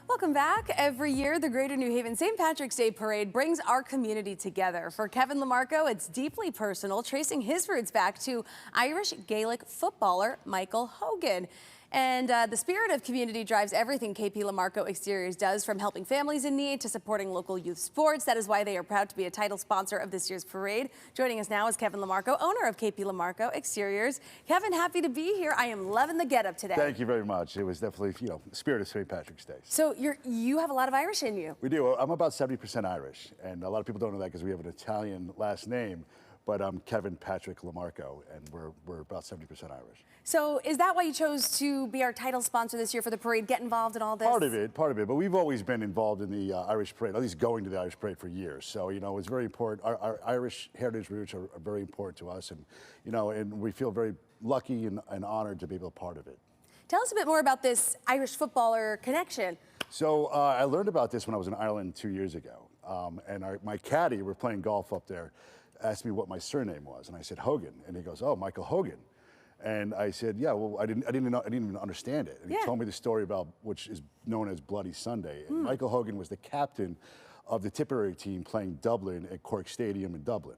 Welcome back. Every year, the Greater New Haven St. Patrick's Day Parade brings our community together. For Kevin LaMarco, it's deeply personal, tracing his roots back to Irish Gaelic footballer Michael Hogan. And the spirit of community drives everything KP LaMarco Exteriors does, from helping families in need to supporting local youth sports. That is why they are proud to be a title sponsor of this year's parade. Joining us now is Kevin LaMarco, owner of KP LaMarco Exteriors. Kevin, happy to be here. I am loving the getup today. Thank you very much. It was definitely, the spirit of St. Patrick's Day. So you have a lot of Irish in you. We do. I'm about 70% Irish, and a lot of people don't know that because we have an Italian last name. But I'm Kevin Patrick LaMarco, and we're about 70% Irish. So is that why you chose to be our title sponsor this year for the parade, get involved in all this? Part of it. But we've always been involved in the Irish parade, at least going to the Irish parade for years. So, it's very important. Our Irish heritage roots are very important to us, and, and we feel very lucky and honored to be able to be part of it. Tell us a bit more about this Irish footballer connection. So I learned about this when I was in Ireland 2 years ago, and my caddy, we're playing golf up there, asked me what my surname was, and I said Hogan, and he goes, "Oh, Michael Hogan," and I said, "Yeah, well, I didn't even understand it." And he told me the story about which is known as Bloody Sunday. And Michael Hogan was the captain of the Tipperary team playing Dublin at Cork Stadium in Dublin.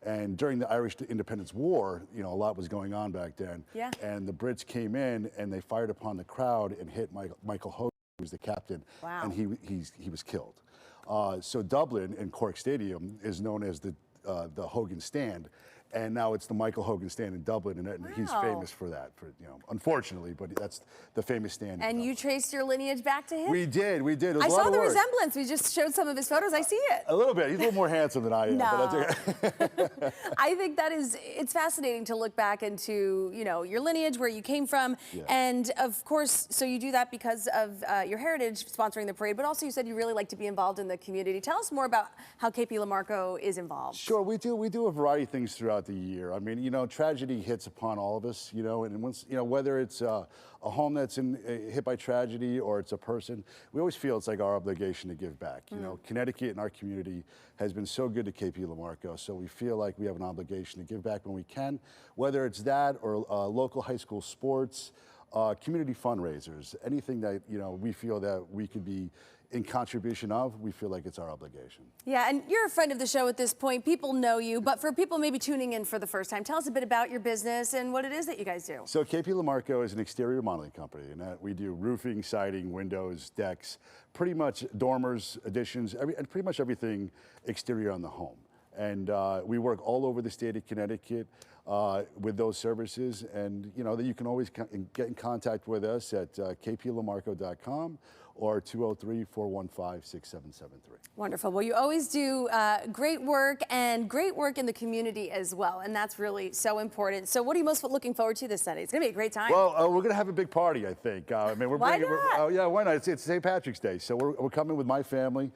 And during the Irish Independence War, a lot was going on back then. Yeah. And the Brits came in and they fired upon the crowd and hit Michael Hogan, who was the captain. Wow. And he was killed. So Dublin and Cork Stadium is known as the Hogan Stand, and now it's the Michael Hogan Stand in Dublin, and he's famous for that. Unfortunately, but that's the famous stand. And you traced your lineage back to him? We did. It was I a lot saw of the work. resemblance. We just showed some of his photos. I see it. A little bit. He's a little more handsome than I am. No. But I think it's fascinating to look back into, your lineage, where you came from. Yeah. And of course, so you do that because of your heritage sponsoring the parade, but also you said you really like to be involved in the community. Tell us more about how KP LaMarco is involved. Sure, we do a variety of things throughout the year. I mean, tragedy hits upon all of us, and once, whether it's a home that's hit by tragedy or it's a person, we always feel it's like our obligation to give back. Connecticut and our community has been so good to KP LaMarco, so we feel like we have an obligation to give back when we can, whether it's that or local high school sports, community fundraisers, anything that, we feel that we could be in contribution of, we feel like it's our obligation. Yeah, and you're a friend of the show at this point. People know you, but for people maybe tuning in for the first time, tell us a bit about your business and what it is that you guys do. So KP LaMarco is an exterior modeling company, and we do roofing, siding, windows, decks, pretty much dormers, additions, and pretty much everything exterior on the home. And we work all over the state of Connecticut with those services, and that you can always get in contact with us at kplamarco.com or 203-415-6773. Wonderful. Well, you always do great work and great work in the community as well, and that's really so important. So what are you most looking forward to this Sunday? It's going to be a great time. Well, we're going to have a big party, I think. Why not? Yeah, why not? It's St. Patrick's Day, so we're coming with my family,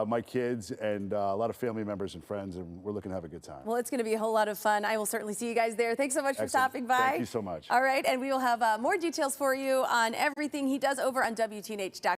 my kids, and a lot of family members and friends, and we're looking to have a good time. Well, it's going to be a whole lot of fun. I will certainly see you guys there. Thanks so much for stopping by. Thank you so much. All right, and we will have more details for you on everything he does over on WTNH.com.